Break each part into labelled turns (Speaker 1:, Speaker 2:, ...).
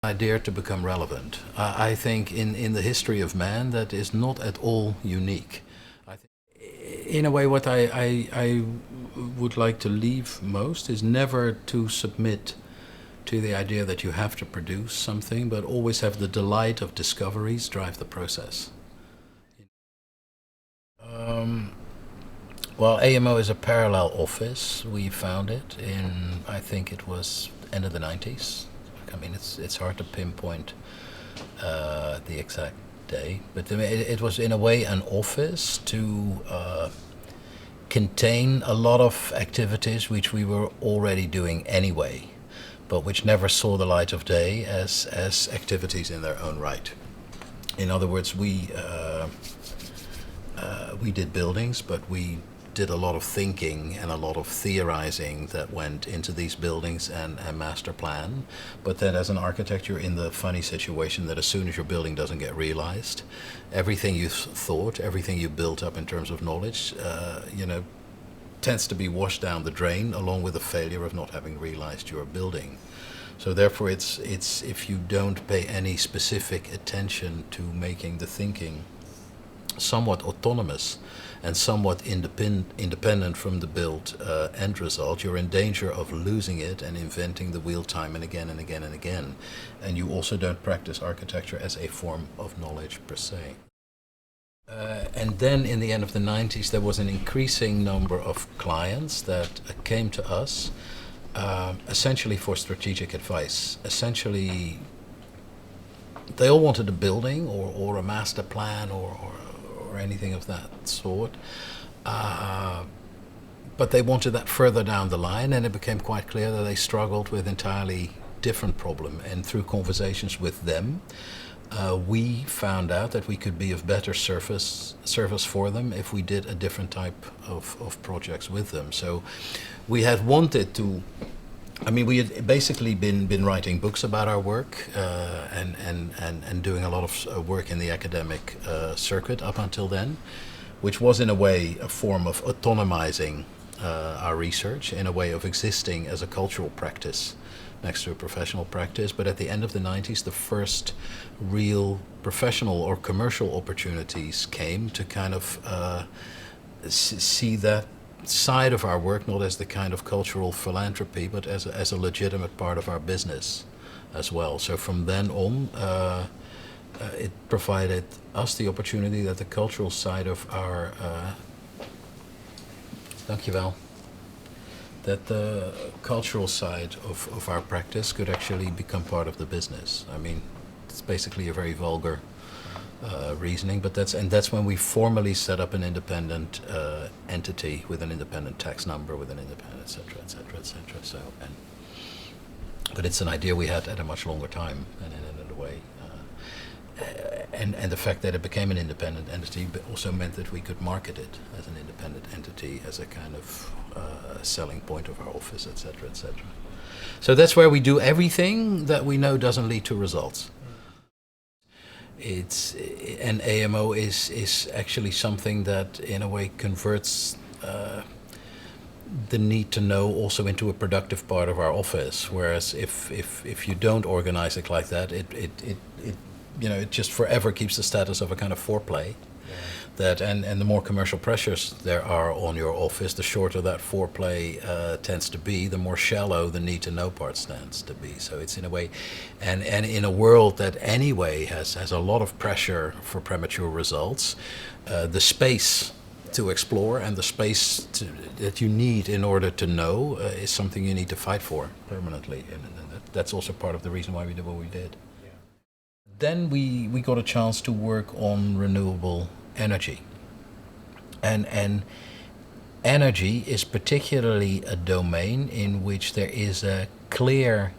Speaker 1: idea to become relevant. I think in the history of man that is not at all unique. I think, in a way, what I would like to leave most is never to submit to the idea that you have to produce something, but always have the delight of discoveries drive the process. Well, AMO is a parallel office. We found it in, I think it was end of the 90s. I mean, it's hard to pinpoint the exact day, but it was in a way an office to contain a lot of activities which we were already doing anyway, but which never saw the light of day as activities in their own right. In other words, we did buildings, but we did a lot of thinking and a lot of theorizing that went into these buildings and master plan. But then as an architect, you're in the funny situation that as soon as your building doesn't get realized, everything you thought, everything you built up in terms of knowledge, tends to be washed down the drain along with the failure of not having realized your building. So therefore it's if you don't pay any specific attention to making the thinking somewhat autonomous and somewhat independent from the built end result, you're in danger of losing it and inventing the wheel time and again and again and again. And you also don't practice architecture as a form of knowledge per se. And then in the end of the 90s, there was an increasing number of clients that came to us essentially for strategic advice. Essentially, they all wanted a building or a master plan or anything of that sort. But they wanted that further down the line, and it became quite clear that they struggled with entirely different problem. And through conversations with them, we found out that we could be of better service for them if we did a different type of projects with them. So we had wanted to, we had basically been writing books about our work and doing a lot of work in the academic circuit up until then, which was in a way a form of autonomizing our research, in a way of existing as a cultural practice next to a professional practice. But at the end of the 90s, the first real professional or commercial opportunities came to kind of see that side of our work not as the kind of cultural philanthropy, but as a legitimate part of our business as well. So from then on, it provided us the opportunity that the cultural side of our dankjewel, that the cultural side of our practice could actually become part of the business. I mean, it's basically a very vulgar reasoning, but that's when we formally set up an independent entity with an independent tax number, with an independent, etc., etc., etc. So, but it's an idea we had at a much longer time, and in a way, and the fact that it became an independent entity also meant that we could market it as an independent entity, as a kind of selling point of our office, etc., etc. So that's where we do everything that we know doesn't lead to results. And AMO is actually something that in a way converts the need to know also into a productive part of our office. Whereas if you don't organize it like that, it just forever keeps the status of a kind of foreplay. That and the more commercial pressures there are on your office, the shorter that foreplay tends to be, the more shallow the need to know part tends to be. So it's in a way, and in a world that anyway has a lot of pressure for premature results, the space to explore and the space that you need in order to know is something you need to fight for permanently, and that's also part of the reason why we did what we did. Yeah. Then we got a chance to work on renewable energy, and energy is particularly a domain in which there is a clear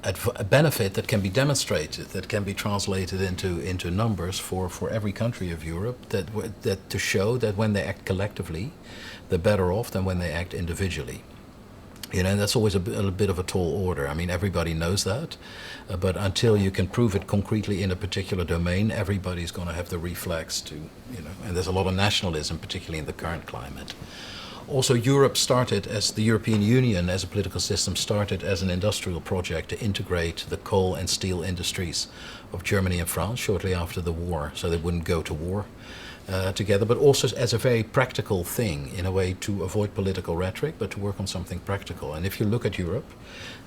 Speaker 1: a benefit that can be demonstrated, that can be translated into numbers for every country of Europe, that to show that when they act collectively, they're better off than when they act individually. And that's always a bit of a tall order. I mean, everybody knows that, but until you can prove it concretely in a particular domain, everybody's going to have the reflex to, and there's a lot of nationalism, particularly in the current climate, Also, Europe started as the European Union as a political system started as an industrial project to integrate the coal and steel industries of Germany and France shortly after the war, so they wouldn't go to war together, but also as a very practical thing, in a way to avoid political rhetoric, but to work on something practical. And if you look at Europe,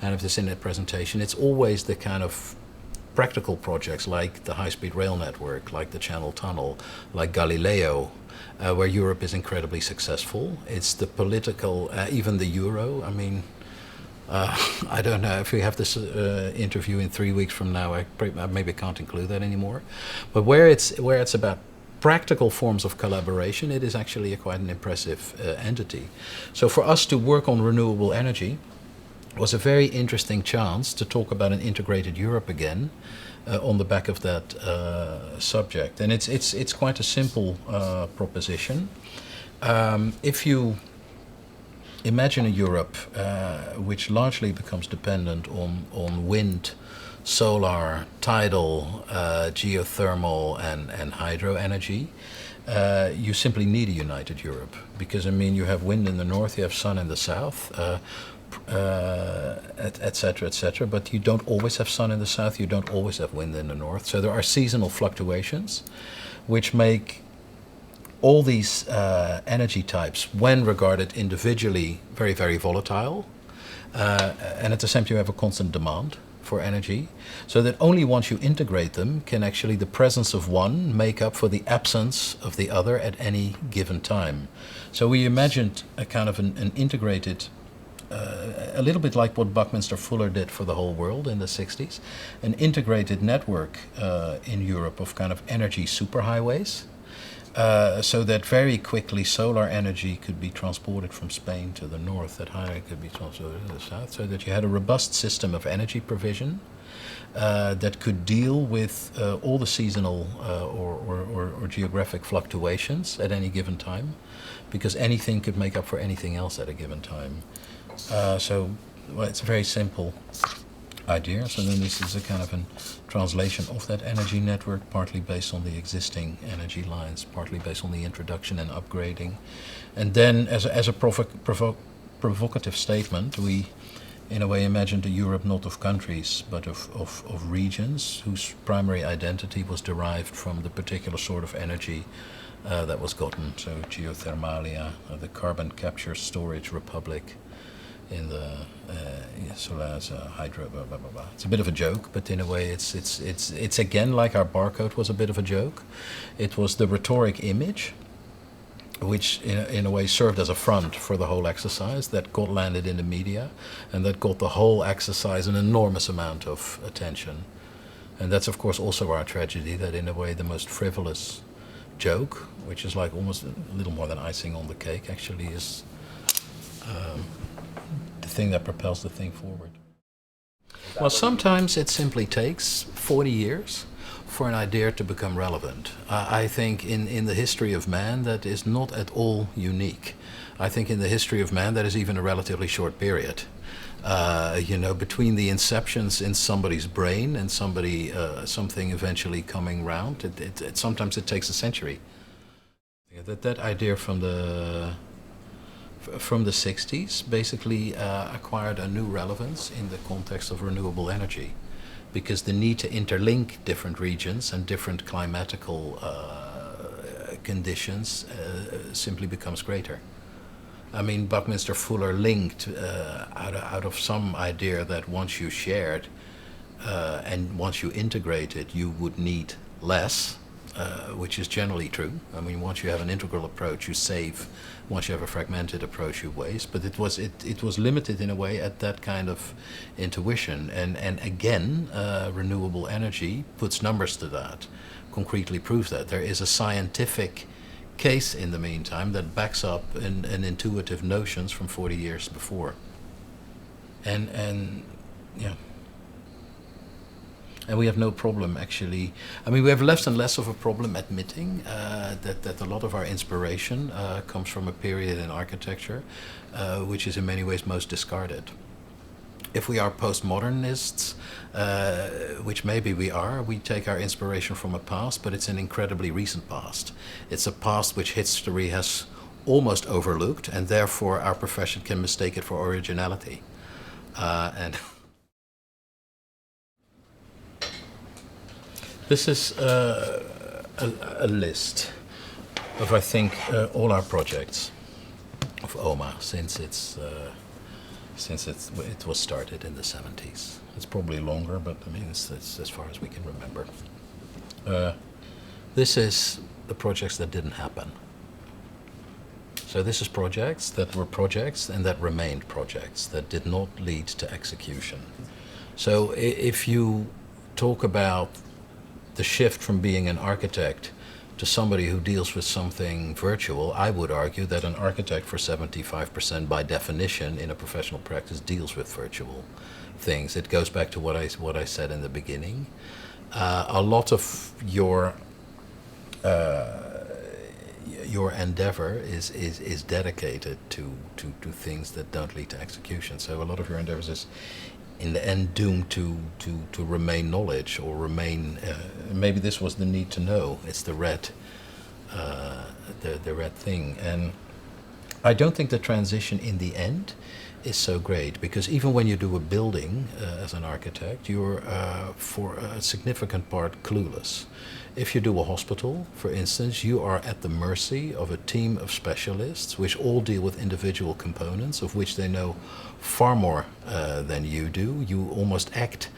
Speaker 1: and if this in a presentation, it's always the kind of practical projects like the high-speed rail network, like the Channel Tunnel, like Galileo, where Europe is incredibly successful. It's the political, even the euro. I mean, I don't know if we have this interview in 3 weeks from now. I maybe can't include that anymore. But where it's about practical forms of collaboration, it is actually quite an impressive entity. So for us to work on renewable energy was a very interesting chance to talk about an integrated Europe again on the back of that subject. And it's quite a simple proposition. If you imagine a Europe which largely becomes dependent on wind, solar, tidal, geothermal and hydro energy, you simply need a united Europe. Because, I mean, you have wind in the north, you have sun in the south, etc., etc. But you don't always have sun in the south, you don't always have wind in the north. So there are seasonal fluctuations which make all these energy types, when regarded individually, very, very volatile. And at the same time you have a constant demand for energy, so that only once you integrate them can actually the presence of one make up for the absence of the other at any given time. So we imagined a kind of an integrated, a little bit like what Buckminster Fuller did for the whole world in the 60s, an integrated network in Europe of kind of energy superhighways, so that very quickly solar energy could be transported from Spain to the north, that hydro could be transported to the south, so that you had a robust system of energy provision that could deal with all the seasonal or geographic fluctuations at any given time, because anything could make up for anything else at a given time. So it's a very simple idea. So then this is a kind of a translation of that energy network, partly based on the existing energy lines, partly based on the introduction and upgrading. And then as a provocative statement, we in a way imagined a Europe not of countries, but of regions whose primary identity was derived from the particular sort of energy that was gotten. So geothermalia, the carbon capture storage republic, in the Solar's hydro, blah, blah, blah, blah. It's a bit of a joke, but in a way it's again like our barcode was a bit of a joke. It was the rhetoric image, which in a way served as a front for the whole exercise, that got landed in the media, and that got the whole exercise an enormous amount of attention. And that's of course also our tragedy, that in a way the most frivolous joke, which is like almost a little more than icing on the cake, actually is the thing that propels the thing forward. Well, sometimes it simply takes 40 years for an idea to become relevant. I think in the history of man that is not at all unique. I think in the history of man that is even a relatively short period. Between the inceptions in somebody's brain and something eventually coming round, sometimes it takes a century. That idea from the 60s basically acquired a new relevance in the context of renewable energy, because the need to interlink different regions and different climatical conditions simply becomes greater. I mean, Buckminster Fuller linked out of some idea that once you shared and once you integrated, you would need less, which is generally true. I mean, once you have an integral approach, you save. Once you have a fragmented approach, you waste. But it was limited in a way at that kind of intuition. And again, renewable energy puts numbers to that, concretely proves that. There is a scientific case in the meantime that backs up an intuitive notions from 40 years before. And yeah. And we have no problem actually. I mean, we have less and less of a problem admitting that a lot of our inspiration comes from a period in architecture which is in many ways most discarded. If we are postmodernists, which maybe we are, we take our inspiration from a past, but it's an incredibly recent past. It's a past which history has almost overlooked, and therefore our profession can mistake it for originality. And this is a list of, I think, all our projects of OMA since it was started in the 70s. It's probably longer, but I mean it's as far as we can remember. This is the projects that didn't happen. So this is projects that were projects and that remained projects that did not lead to execution. So if you talk about the shift from being an architect to somebody who deals with something virtual, I would argue that an architect for 75% by definition in a professional practice deals with virtual things. It goes back to what I said in the beginning. A lot of your endeavor is dedicated to things that don't lead to execution. So a lot of your endeavors is in the end doomed to remain knowledge or remain, maybe this was the need to know. It's the red thing. And I don't think the transition in the end is so great, because even when you do a building as an architect, you're for a significant part clueless. If you do a hospital, for instance, you are at the mercy of a team of specialists which all deal with individual components of which they know far more than you do. You almost act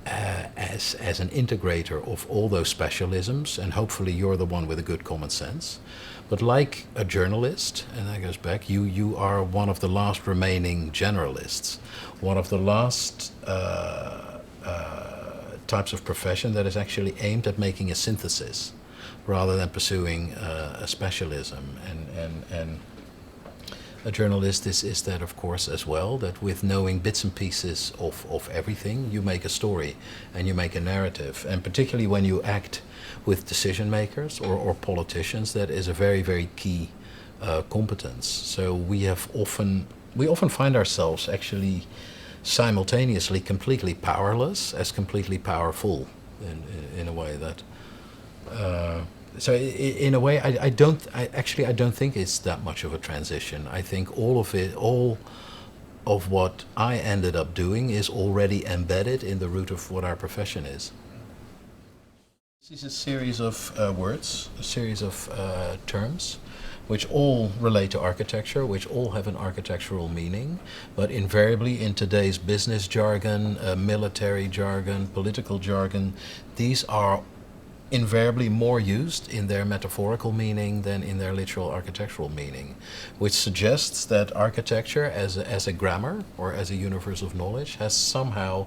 Speaker 1: as an integrator of all those specialisms, and hopefully you're the one with a good common sense. But like a journalist, and that goes back, you are one of the last remaining generalists, one of the last types of profession that is actually aimed at making a synthesis rather than pursuing a specialism. And a journalist is that, of course, as well, that with knowing bits and pieces of everything, you make a story and you make a narrative. And particularly when you act with decision makers or politicians, that is a very, very key competence. So we often find ourselves actually simultaneously completely powerless as completely powerful in a way that so in a way I don't think it's that much of a transition. I think all of what I ended up doing is already embedded in the root of what our profession is. This is a series of words, a series of terms which all relate to architecture, which all have an architectural meaning, but invariably in today's business jargon, military jargon, political jargon, these are invariably more used in their metaphorical meaning than in their literal architectural meaning, which suggests that architecture as a grammar or as a universe of knowledge has somehow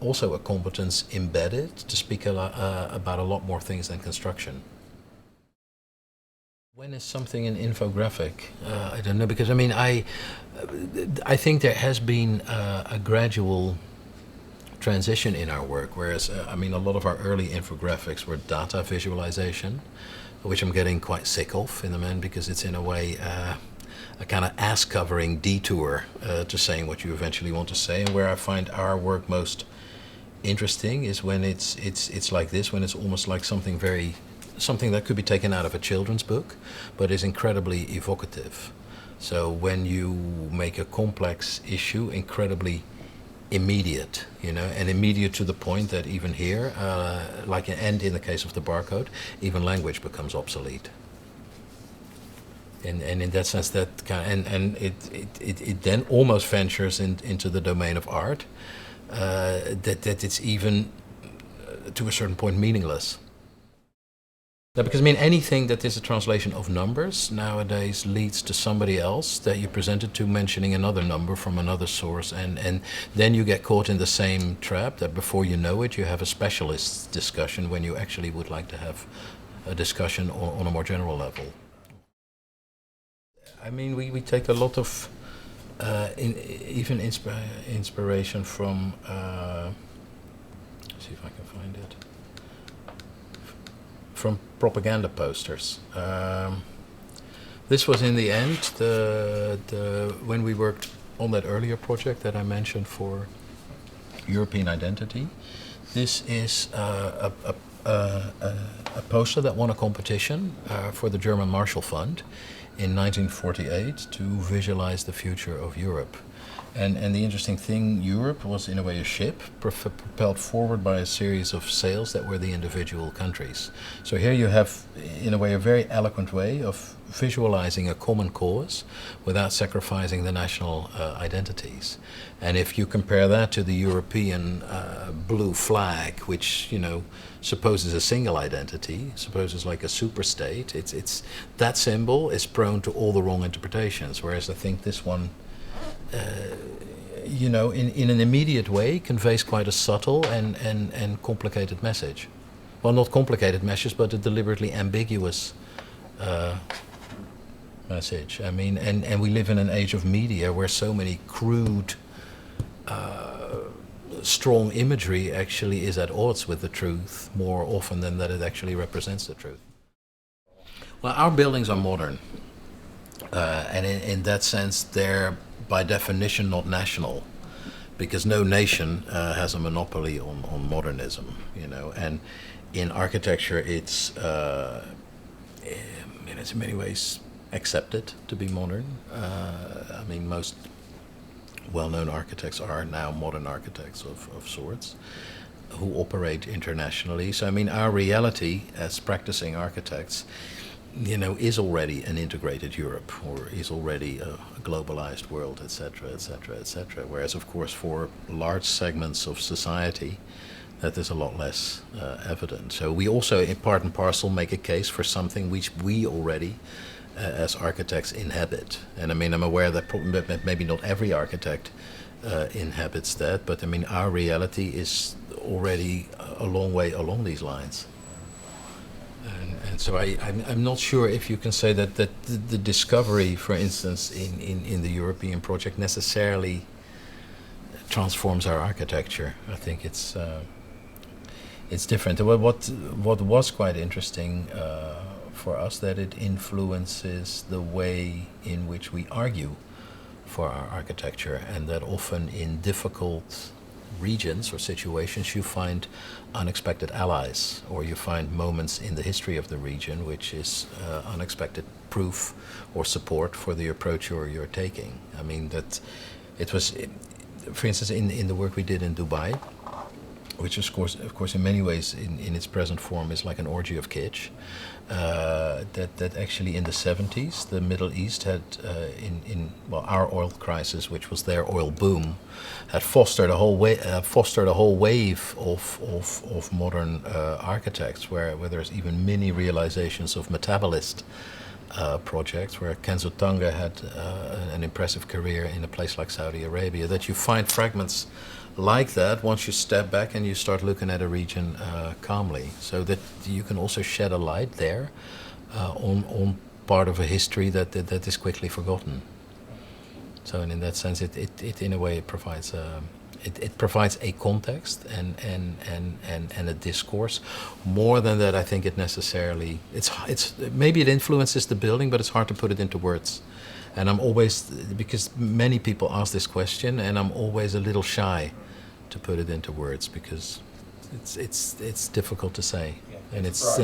Speaker 1: also a competence embedded to speak about a lot more things than construction. When is something an infographic? I don't know, because I mean, I think there has been a gradual transition in our work, whereas I mean, a lot of our early infographics were data visualization, which I'm getting quite sick of in the end, because it's in a way a kind of ass-covering detour to saying what you eventually want to say. And where I find our work most interesting is when it's like this, when it's almost like something that could be taken out of a children's book, but is incredibly evocative. So when you make a complex issue incredibly immediate, and immediate to the point that even here, and in the case of the barcode, even language becomes obsolete. And in that sense, that it then almost ventures into the domain of art, that it's even to a certain point meaningless. Because I mean, anything that is a translation of numbers nowadays leads to somebody else that you presented to mentioning another number from another source, and then you get caught in the same trap that before you know it, you have a specialist discussion when you actually would like to have a discussion on a more general level. I mean, we take a lot of even inspiration from, see if I can find it, from propaganda posters. This was in the end when we worked on that earlier project that I mentioned for European identity. This is a poster that won a competition for the German Marshall Fund in 1948 to visualize the future of Europe. And the interesting thing, Europe was in a way a ship propelled forward by a series of sails that were the individual countries. So here you have, in a way, a very eloquent way of visualizing a common cause without sacrificing the national identities. And if you compare that to the European blue flag, which, you know, supposes a single identity, supposes like a superstate, it's that symbol is prone to all the wrong interpretations, whereas I think this one you know, in an immediate way, conveys quite a subtle and complicated message. Well, not complicated message, but a deliberately ambiguous message. I mean, and we live in an age of media where so many crude, strong imagery actually is at odds with the truth more often than that it actually represents the truth. Well, our buildings are modern, and in that sense, they're by definition not national, because no nation has a monopoly on modernism, you know. And in architecture, it's in many ways accepted to be modern. I mean, most well-known architects are now modern architects of sorts who operate internationally. So I mean, our reality as practicing architects, you know, is already an integrated Europe, or is already a globalized world, etc., etc., etc. Whereas, of course, for large segments of society, that is a lot less evident. So we also, in part and parcel, make a case for something which we already, as architects, inhabit. And I mean, I'm aware that maybe not every architect inhabits that, but I mean, our reality is already a long way along these lines. And so I'm not sure if you can say that the discovery, for instance, in the European project necessarily transforms our architecture. I think it's different. What was quite interesting for us, that it influences the way in which we argue for our architecture, and that often in difficult regions or situations you find unexpected allies, or you find moments in the history of the region which is unexpected proof or support for the approach you're taking. I mean, that it was, for instance, in the work we did in Dubai, which of course in many ways in its present form is like an orgy of kitsch, that actually in the 70s the Middle East had our oil crisis, which was their oil boom, had fostered a whole wave of modern architects where there's even mini realizations of metabolist projects, where Kenzo Tanga had an impressive career in a place like Saudi Arabia. That you find fragments like that once you step back and you start looking at a region calmly, so that you can also shed a light there on part of a history that is quickly forgotten. So, and in that sense, it in a way it provides a context and a discourse. More than that, I think it necessarily it's maybe it influences the building, but it's hard to put it into words. And I'm always, because many people ask this question, and I'm always a little shy to put it into words, because it's difficult to say. Yeah, and it's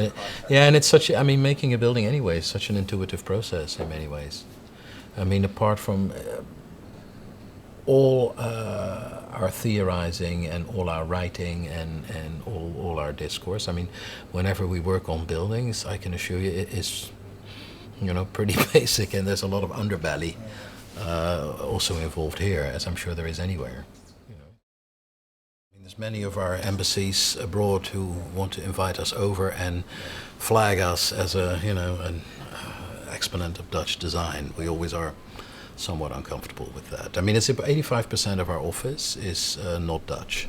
Speaker 1: and it's such. I mean, making a building anyway is such an intuitive process in many ways. I mean, apart from all our theorizing and all our writing and all our discourse. I mean, whenever we work on buildings, I can assure you it is, you know, pretty basic, and there's a lot of underbelly also involved here, as I'm sure there is anywhere. You know, I mean, there's many of our embassies abroad who want to invite us over and flag us as an exponent of Dutch design. We always are somewhat uncomfortable with that. I mean, it's 85% of our office is not Dutch.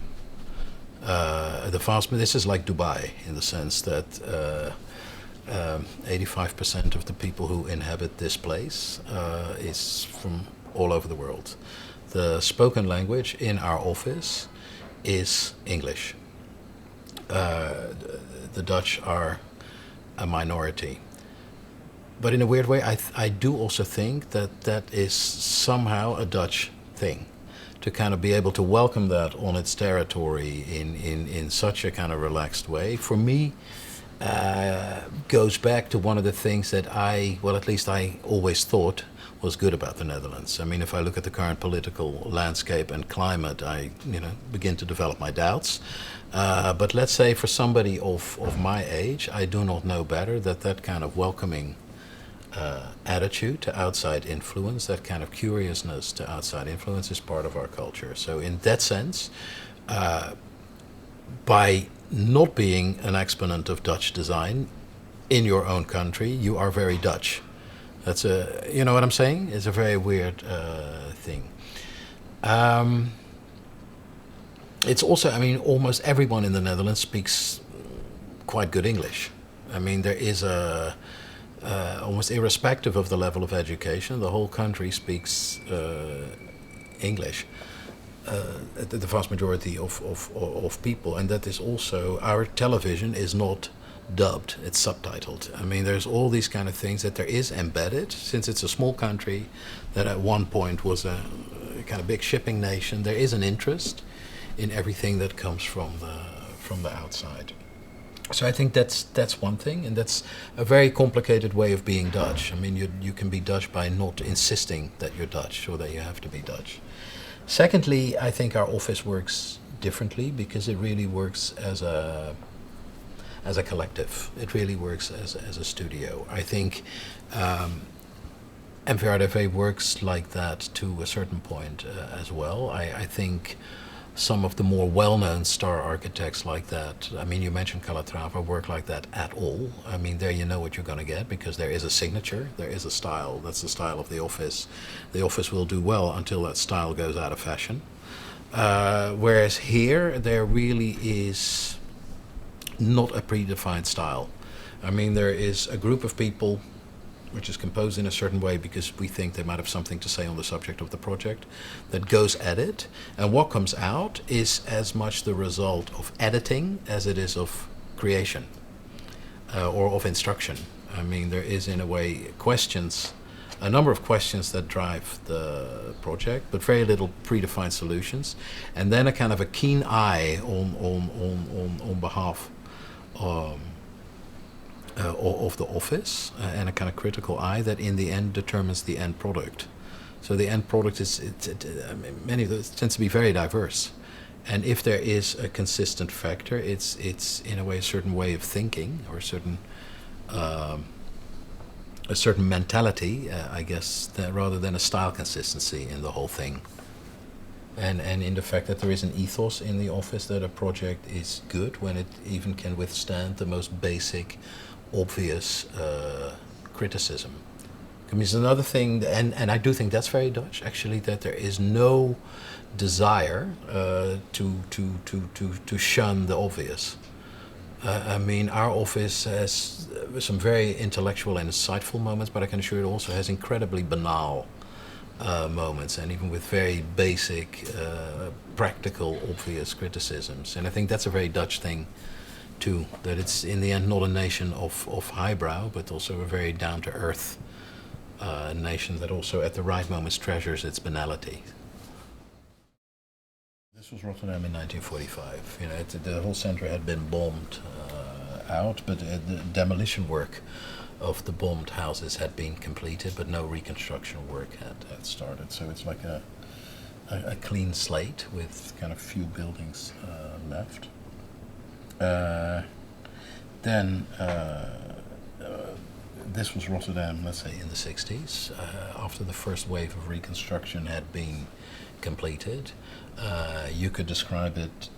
Speaker 1: This is like Dubai in the sense that 85% of the people who inhabit this place is from all over the world. The spoken language in our office is English. The Dutch are a minority. But in a weird way, I do also think that is somehow a Dutch thing, to kind of be able to welcome that on its territory in such a kind of relaxed way. For me, goes back to one of the things that at least I always thought was good about the Netherlands. I mean, if I look at the current political landscape and climate, I begin to develop my doubts. But let's say for somebody of my age, I do not know better that kind of welcoming attitude to outside influence, that kind of curiousness to outside influence is part of our culture. So in that sense, by not being an exponent of Dutch design in your own country, you are very Dutch. That's you know what I'm saying? It's a very weird thing. It's also, I mean, almost everyone in the Netherlands speaks quite good English. I mean, there is almost irrespective of the level of education, the whole country speaks English. The vast majority of people, and that is also, our television is not dubbed, it's subtitled. I mean, there's all these kind of things that there is embedded, since it's a small country that at one point was a kind of big shipping nation. There is an interest in everything that comes from the outside. So I think that's one thing, and that's a very complicated way of being Dutch. I mean, you can be Dutch by not insisting that you're Dutch or that you have to be Dutch. Secondly, I think our office works differently because it really works as a collective. It really works as a studio. I think MVRDV works like that to a certain point as well. I think some of the more well-known star architects like that, I mean, you mentioned Calatrava, work like that at all. I mean, there you know what you're going to get because there is a signature, there is a style. That's the style of the office. The office will do well until that style goes out of fashion. Whereas here, there really is not a predefined style. I mean, there is a group of people which is composed in a certain way because we think they might have something to say on the subject of the project, that goes at it. And what comes out is as much the result of editing as it is of creation or of instruction. I mean, there is in a way a number of questions that drive the project, but very little predefined solutions. And then a kind of a keen eye on behalf of the office and a kind of critical eye that in the end determines the end product. So the end product many of those tends to be very diverse. And if there is a consistent factor, it's in a way a certain way of thinking or a certain mentality, I guess, rather than a style consistency in the whole thing. And in the fact that there is an ethos in the office that a project is good when it even can withstand the most basic, obvious criticism. I mean, it's another thing, and I do think that's very Dutch, actually, that there is no desire to shun the obvious. I mean, our office has some very intellectual and insightful moments, but I can assure you it also has incredibly banal moments, and even with very basic, practical, obvious criticisms. And I think that's a very Dutch thing too, that it's in the end not a nation of highbrow, but also a very down-to-earth nation that also at the right moments treasures its banality. This was Rotterdam in 1945. You know, the whole centre had been bombed out, but the demolition work of the bombed houses had been completed, but no reconstruction work had started. So it's like a clean slate with kind of few buildings left. Then this was Rotterdam, let's say, in the 60s, after the first wave of reconstruction had been completed. You could describe it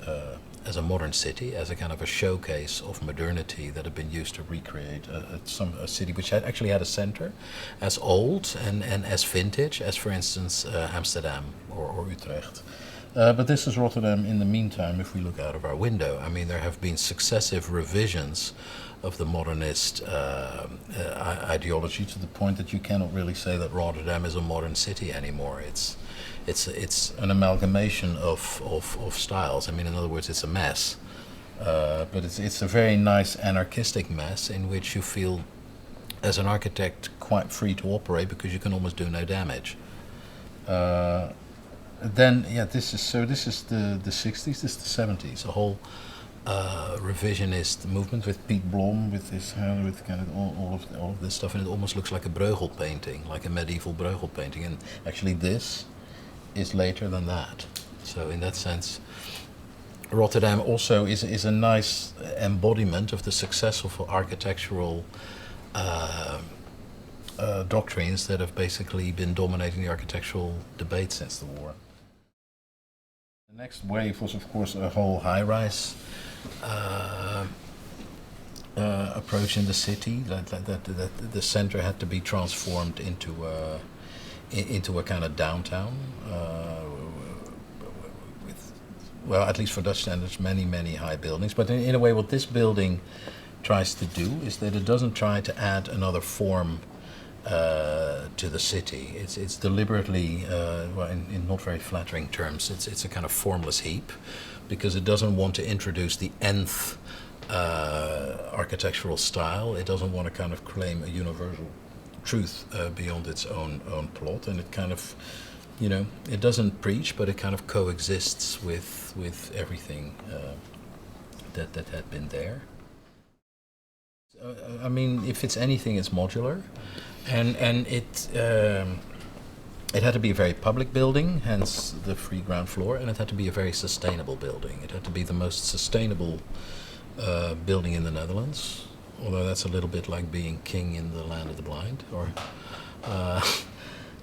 Speaker 1: as a modern city, as a kind of a showcase of modernity that had been used to recreate a city which actually had a center as old and as vintage as, for instance, Amsterdam or Utrecht. But this is Rotterdam in the meantime, if we look out of our window. I mean, there have been successive revisions of the modernist ideology to the point that you cannot really say that Rotterdam is a modern city anymore. It's an amalgamation of styles. I mean, in other words, it's a mess. But it's a very nice anarchistic mess in which you feel, as an architect, quite free to operate because you can almost do no damage. Then, yeah, this is the 60s, this is the 70s. A whole revisionist movement with Piet Blom, with his with kind of all of this stuff, and it almost looks like a Breugel painting, like a medieval Breugel painting. And actually, this is later than that. So in that sense, Rotterdam also is a nice embodiment of the successful architectural doctrines that have basically been dominating the architectural debate since the war. The next wave was, of course, a whole high-rise approach in the city. That the center had to be transformed into a kind of downtown. Well, at least for Dutch standards, many high buildings. But in a way, what this building tries to do is that it doesn't try to add another form to the city. It's deliberately, well, in not very flattering terms, it's a kind of formless heap, because it doesn't want to introduce the nth architectural style. It doesn't want to kind of claim a universal truth beyond its own plot, and it kind of, you know, it doesn't preach, but it kind of coexists with everything that had been there. I mean, if it's anything, it's modular, and it had to be a very public building, hence the free ground floor, and it had to be a very sustainable building. It had to be the most sustainable building in the Netherlands, although that's a little bit like being king in the land of the blind.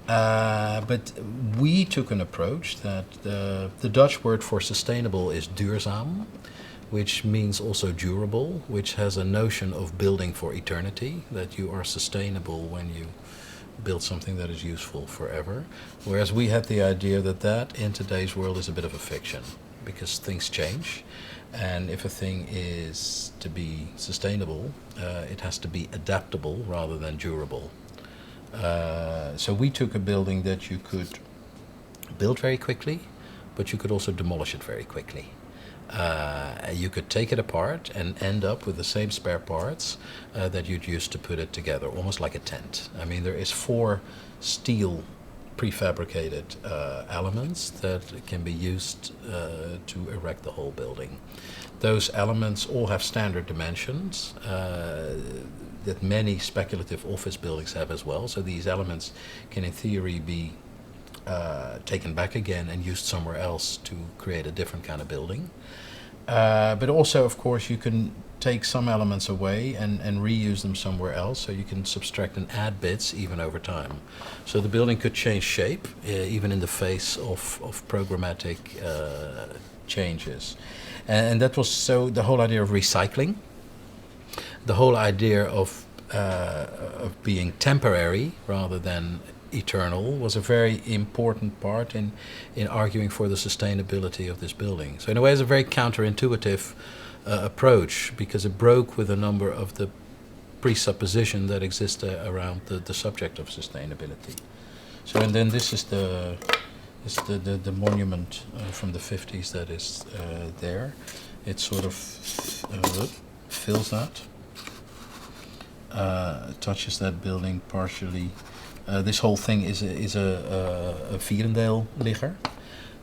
Speaker 1: But we took an approach that the Dutch word for sustainable is duurzaam, which means also durable, which has a notion of building for eternity, that you are sustainable when you build something that is useful forever. Whereas we had the idea that in today's world is a bit of a fiction, because things change, and if a thing is to be sustainable, it has to be adaptable rather than durable. So we took a building that you could build very quickly, but you could also demolish it very quickly. You could take it apart and end up with the same spare parts that you'd use to put it together, almost like a tent. I mean, there is 4 steel prefabricated elements that can be used to erect the whole building. Those elements all have standard dimensions that many speculative office buildings have as well. So these elements can, in theory, be taken back again and used somewhere else to create a different kind of building. But also, of course, you can take some elements away and reuse them somewhere else, so you can subtract and add bits even over time. So the building could change shape even in the face of programmatic changes. And that was so the whole idea of recycling, the whole idea of being temporary rather than eternal was a very important part in arguing for the sustainability of this building. So in a way, it's a very counterintuitive approach, because it broke with a number of the presupposition that exist around the subject of sustainability. So, and then this is the monument from the 50s that is there. It sort of fills that, touches that building partially. This whole thing is a vierendeel ligger,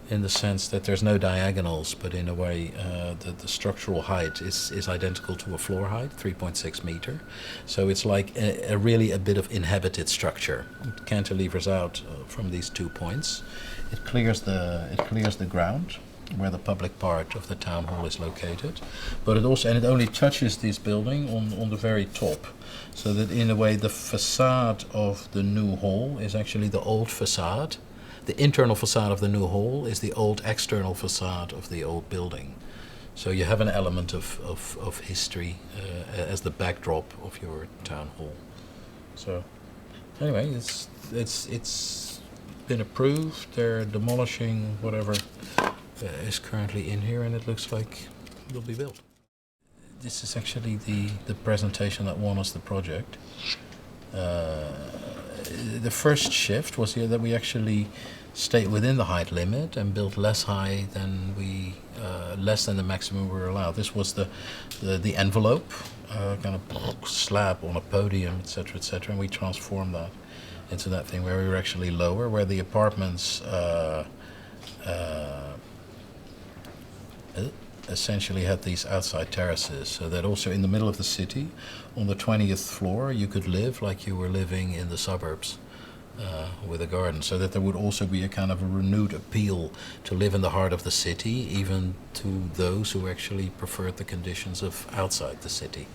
Speaker 1: in the sense that there's no diagonals, but in a way the structural height is identical to a floor height, 3.6 meter. So it's like really a bit of inhabited structure. It cantilevers out from these 2 points. It clears the ground where the public part of the town hall is located, but it only touches this building on the very top. So that in a way the facade of the new hall is actually the old facade. The internal facade of the new hall is the old external facade of the old building. So you have an element of history as the backdrop of your town hall. So anyway, it's been approved. They're demolishing whatever is currently in here, and it looks like it'll be built. This is actually the presentation that won us the project. The first shift was here that we actually stayed within the height limit and built less high than less than the maximum we were allowed. This was the envelope, kind of slab on a podium, etc., and we transformed that into that thing where we were actually lower, where the apartments essentially had these outside terraces, so that also in the middle of the city, on the 20th floor, you could live like you were living in the suburbs with a garden, so that there would also be a kind of a renewed appeal to live in the heart of the city, even to those who actually preferred the conditions of outside the city.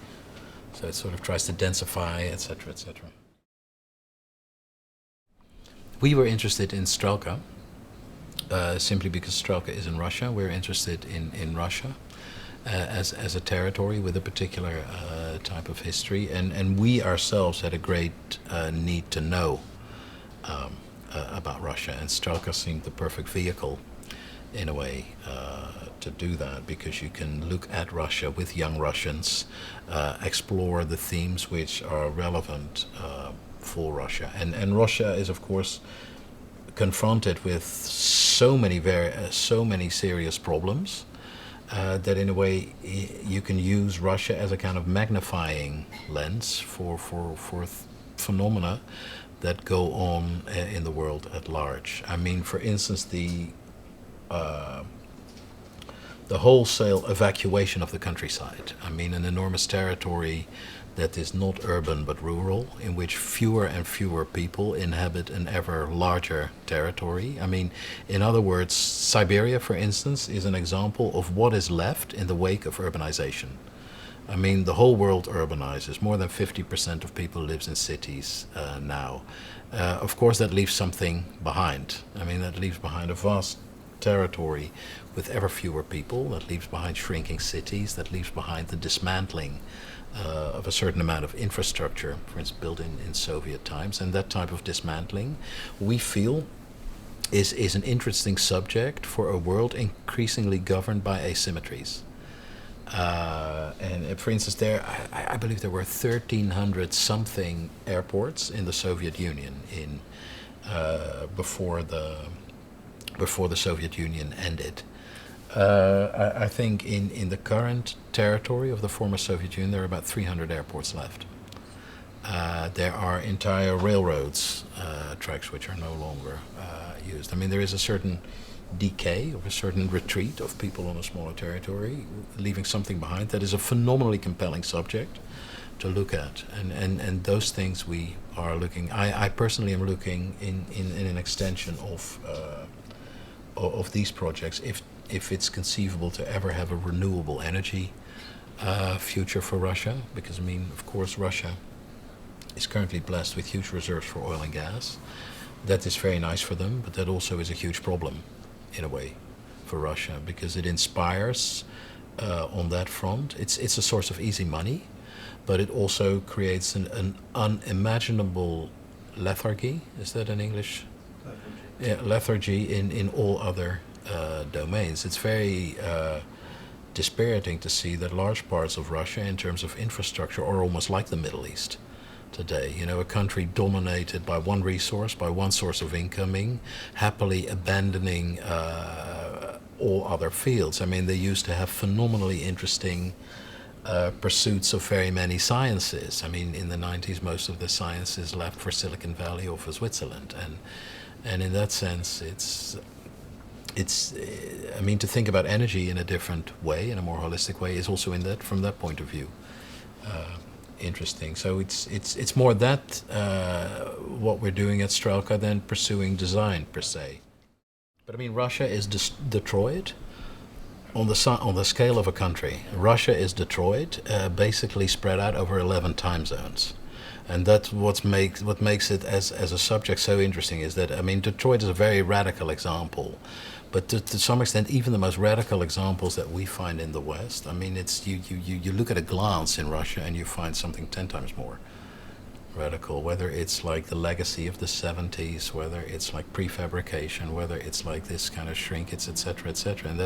Speaker 1: So it sort of tries to densify, etc., etc. We were interested in Strelka, simply because Strelka is in Russia. We're interested in Russia as a territory with a particular type of history, and we ourselves had a great need to know about Russia, and Strelka seemed the perfect vehicle in a way to do that, because you can look at Russia with young Russians, explore the themes which are relevant for Russia. And Russia is, of course, confronted with so many serious problems that in a way you can use Russia as a kind of magnifying lens for phenomena that go on in the world at large. I mean, for instance, the wholesale evacuation of the countryside. I mean, an enormous territory that is not urban but rural, in which fewer and fewer people inhabit an ever larger territory. I mean, in other words, Siberia, for instance, is an example of what is left in the wake of urbanization. I mean, the whole world urbanizes. More than 50% of people lives in cities now. Of course, that leaves something behind. I mean, that leaves behind a vast territory with ever fewer people, that leaves behind shrinking cities, that leaves behind the dismantling of a certain amount of infrastructure, for instance, built in Soviet times. And that type of dismantling, we feel, is an interesting subject for a world increasingly governed by asymmetries. And for instance, I believe there were 1,300 something airports in the Soviet Union before the Soviet Union ended. I think in the current territory of the former Soviet Union, there are about 300 airports left. There are entire railroads, tracks which are no longer used. I mean, there is a certain decay, or a certain retreat of people on a smaller territory, leaving something behind. That is a phenomenally compelling subject to look at. And those things we are looking. I personally am looking in an extension of these projects, if it's conceivable to ever have a renewable energy future for Russia, because I mean, of course, Russia is currently blessed with huge reserves for oil and gas. That is very nice for them, but that also is a huge problem, in a way, for Russia, because it inspires on that front. It's a source of easy money, but it also creates an unimaginable lethargy. Is that in English? Yeah, lethargy in all other domains. It's very dispiriting to see that large parts of Russia, in terms of infrastructure, are almost like the Middle East today. You know, a country dominated by one resource, by one source of incoming, happily abandoning all other fields. I mean, they used to have phenomenally interesting pursuits of very many sciences. I mean, in the 90s, most of the sciences left for Silicon Valley or for Switzerland, and in that sense, it's I mean, to think about energy in a different way, in a more holistic way, is also from that point of view interesting. So it's more that what we're doing at Strelka than pursuing design per se. But I mean, Russia is Detroit on the scale of a country. Russia is Detroit, basically spread out over 11 time zones. And that's what makes it as a subject so interesting, is that, I mean, Detroit is a very radical example, but to some extent, even the most radical examples that we find in the West, I mean, it's you look at a glance in Russia and you find something 10 times more radical, whether it's like the legacy of the 70s, whether it's like prefabrication, whether it's like this kind of shrinkage, etc., etc. And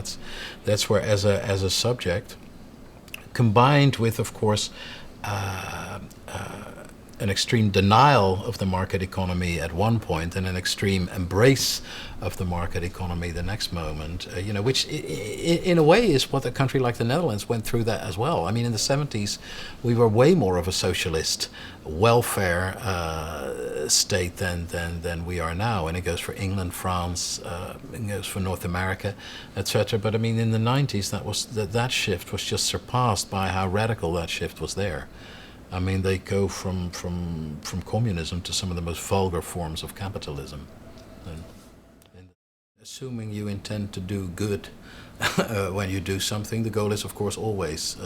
Speaker 1: that's where, as a subject, combined with, of course, an extreme denial of the market economy at one point and an extreme embrace of the market economy the next moment, which in a way is what a country like the Netherlands went through that as well. I mean, in the 70s, we were way more of a socialist welfare state than we are now, and it goes for England, France, it goes for North America, etc. But I mean, in the 90s, that shift was just surpassed by how radical that shift was there. I mean, they go from communism to some of the most vulgar forms of capitalism. And assuming you intend to do good when you do something, the goal is, of course, always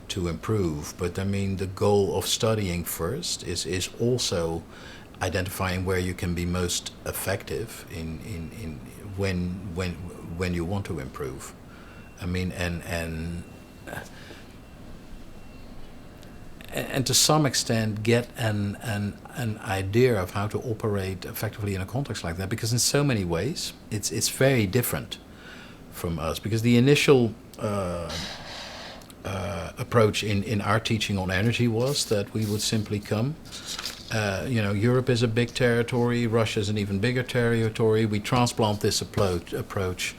Speaker 1: to improve. But I mean, the goal of studying first is also identifying where you can be most effective in when you want to improve. I mean, and to some extent get an idea of how to operate effectively in a context like that, because in so many ways it's very different from us. Because the initial approach in our teaching on energy was that we would simply come, Europe is a big territory, Russia is an even bigger territory, we transplant this approach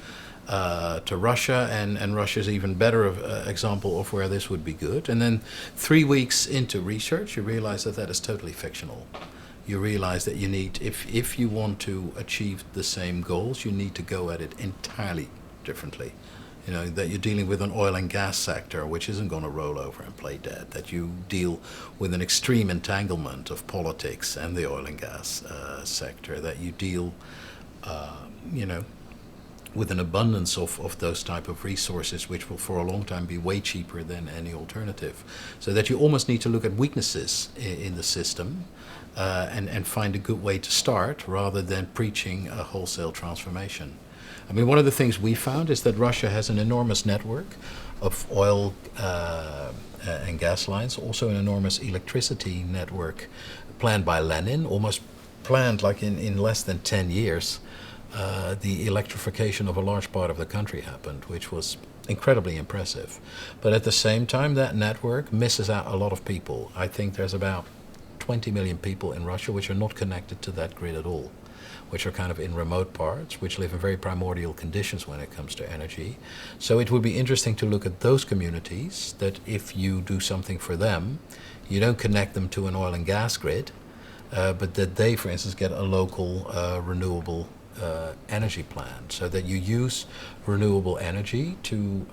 Speaker 1: to Russia, and Russia's even better example of where this would be good. And then 3 weeks into research, you realize that is totally fictional. You realize that you need, if you want to achieve the same goals, you need to go at it entirely differently. That you're dealing with an oil and gas sector which isn't going to roll over and play dead, that you deal with an extreme entanglement of politics and the oil and gas sector, that you deal, with an abundance of those type of resources which will for a long time be way cheaper than any alternative. So that you almost need to look at weaknesses in the system and find a good way to start rather than preaching a wholesale transformation. I mean, one of the things we found is that Russia has an enormous network of oil and gas lines, also an enormous electricity network planned by Lenin, almost planned like in less than 10 years. The electrification of a large part of the country happened, which was incredibly impressive. But at the same time, that network misses out a lot of people. I think there's about 20 million people in Russia which are not connected to that grid at all, which are kind of in remote parts, which live in very primordial conditions when it comes to energy. So it would be interesting to look at those communities, that if you do something for them, you don't connect them to an oil and gas grid, but that they, for instance, get a local renewable energy plan, so that you use renewable energy to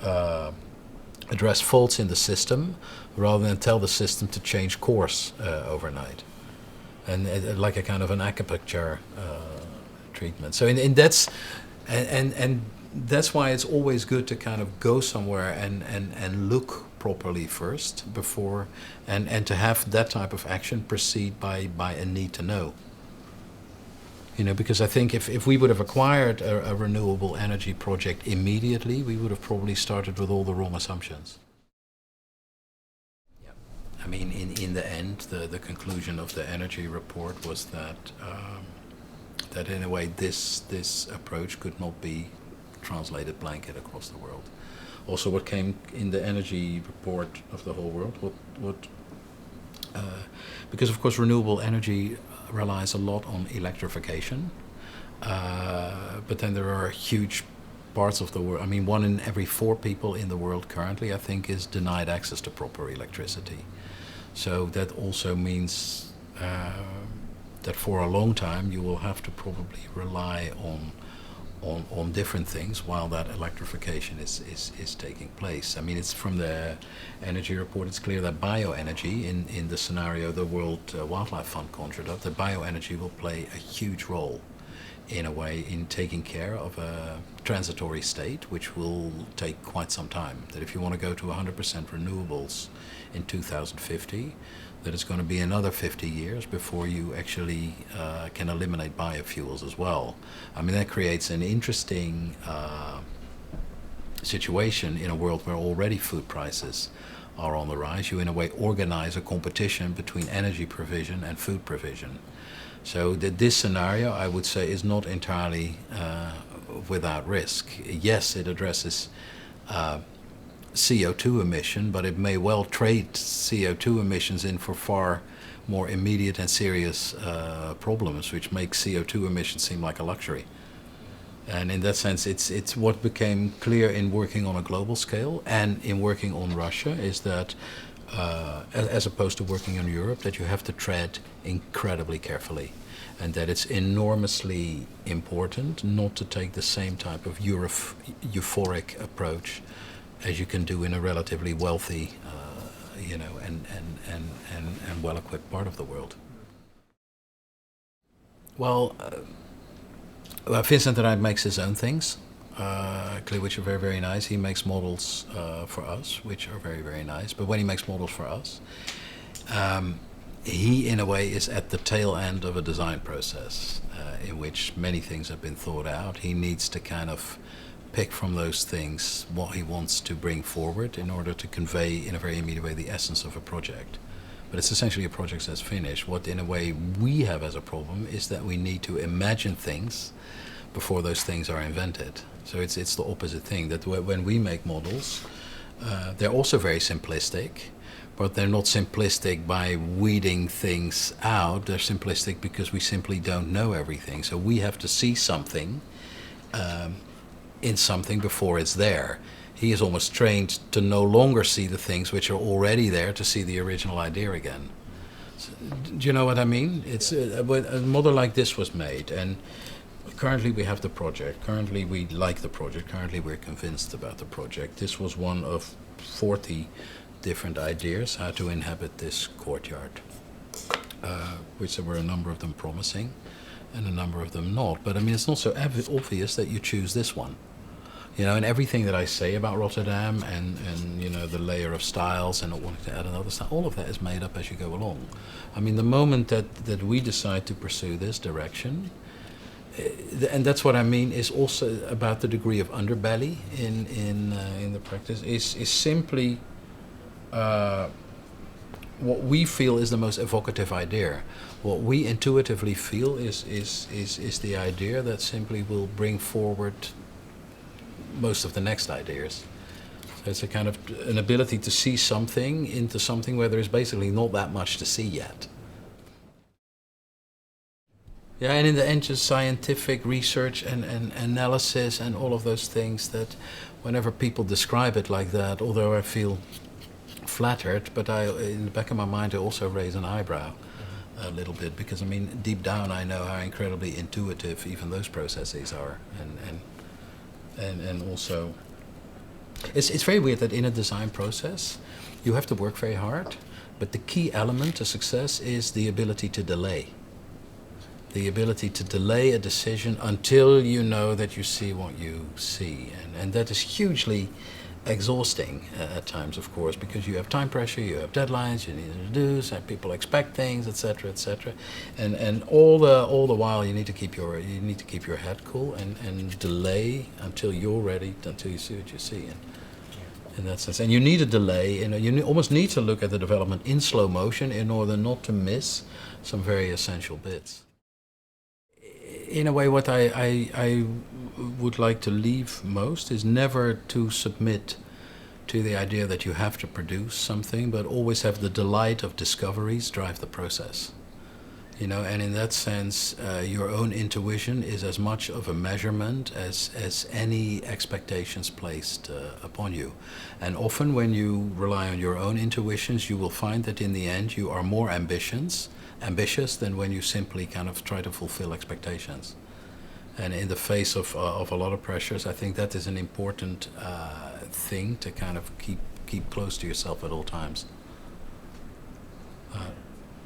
Speaker 1: address faults in the system rather than tell the system to change course overnight, and like a kind of an acupuncture treatment. So in that's and that's why it's always good to kind of go somewhere and look properly first before and to have that type of action precede by a need to know. Because I think if we would have acquired a renewable energy project immediately, we would have probably started with all the wrong assumptions. Yep. I mean, in the end, the conclusion of the energy report was that in a way this approach could not be translated blanket across the world. Also, what came in the energy report of the whole world, because of course renewable energy relies a lot on electrification, but then there are huge parts of the world. I mean, 1 in every 4 people in the world currently, I think, is denied access to proper electricity. So that also means that for a long time you will have to probably rely on different things while that electrification is taking place. I mean, it's from the energy report, it's clear that bioenergy, in the scenario the World Wildlife Fund conjured up, that bioenergy will play a huge role in a way in taking care of a transitory state which will take quite some time. That if you want to go to 100% renewables in 2050, that it's going to be another 50 years before you actually can eliminate biofuels as well. I mean, that creates an interesting situation in a world where already food prices are on the rise. You in a way organize a competition between energy provision and food provision. So this scenario, I would say, is not entirely without risk. Yes, it addresses CO2 emission, but it may well trade CO2 emissions in for far more immediate and serious problems, which make CO2 emissions seem like a luxury. And in that sense, it's what became clear in working on a global scale and in working on Russia is that, as opposed to working on Europe, that you have to tread incredibly carefully, and that it's enormously important not to take the same type of euphoric approach as you can do in a relatively wealthy, and well-equipped part of the world. Well, Vincent and I makes his own things, which are very, very nice. He makes models for us, which are very, very nice. But when he makes models for us, he, in a way, is at the tail end of a design process in which many things have been thought out. He needs to kind of pick from those things what he wants to bring forward in order to convey, in a very immediate way, the essence of a project. But it's essentially a project that's finished. What, in a way, we have as a problem is that we need to imagine things before those things are invented. So it's the opposite thing, that when we make models, they're also very simplistic, but they're not simplistic by weeding things out. They're simplistic because we simply don't know everything. So we have to see something in something before it's there. He is almost trained to no longer see the things which are already there, to see the original idea again. So, do you know what I mean? It's a model like this was made, and currently we have the project. Currently we like the project. Currently we're convinced about the project. This was one of 40 different ideas how to inhabit this courtyard, which there were a number of them promising and a number of them not. But I mean, it's not so obvious that you choose this one. You know, and everything that I say about Rotterdam and you know, the layer of styles and not wanting to add another style, all of that is made up as you go along. I mean, the moment that we decide to pursue this direction, and that's what I mean, is also about the degree of underbelly in the practice, is simply what we feel is the most evocative idea. What we intuitively feel is the idea that simply will bring forward most of the next ideas. So it's a kind of an ability to see something into something where there's basically not that much to see yet. Yeah, and in the end, just scientific research and analysis and all of those things, that whenever people describe it like that, although I feel flattered, but in the back of my mind I also raise an eyebrow a little bit, because I mean, deep down I know how incredibly intuitive even those processes are, and also it's very weird that in a design process you have to work very hard, but the key element to success is the ability to delay. The ability to delay a decision until you know that you see what you see, and that is hugely exhausting at times, of course, because you have time pressure, you have deadlines, you need to do, and people expect things, etc., etc., and all the while you need to keep your head cool and delay until you're ready, until you see what you see. In that sense, and you need a delay. You almost need to look at the development in slow motion in order not to miss some very essential bits. In a way, what I would like to leave most is never to submit to the idea that you have to produce something, but always have the delight of discoveries drive the process. You know, and in that sense, your own intuition is as much of a measurement as any expectations placed upon you. And often when you rely on your own intuitions, you will find that in the end you are more ambitious than when you simply kind of try to fulfill expectations. And in the face of a lot of pressures, I think that is an important thing to kind of keep close to yourself at all times.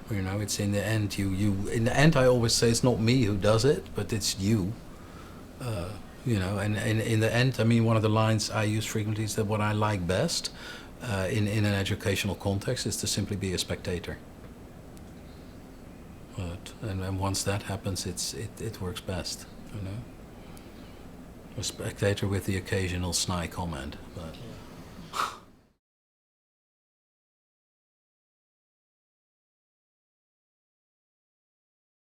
Speaker 1: You know, it's in the end, in the end I always say it's not me who does it, but it's you. You know, and in the end, I mean, one of the lines I use frequently is that what I like best in an educational context is to simply be a spectator. And once that happens, it works best, you know. A spectator with the occasional snide comment, but.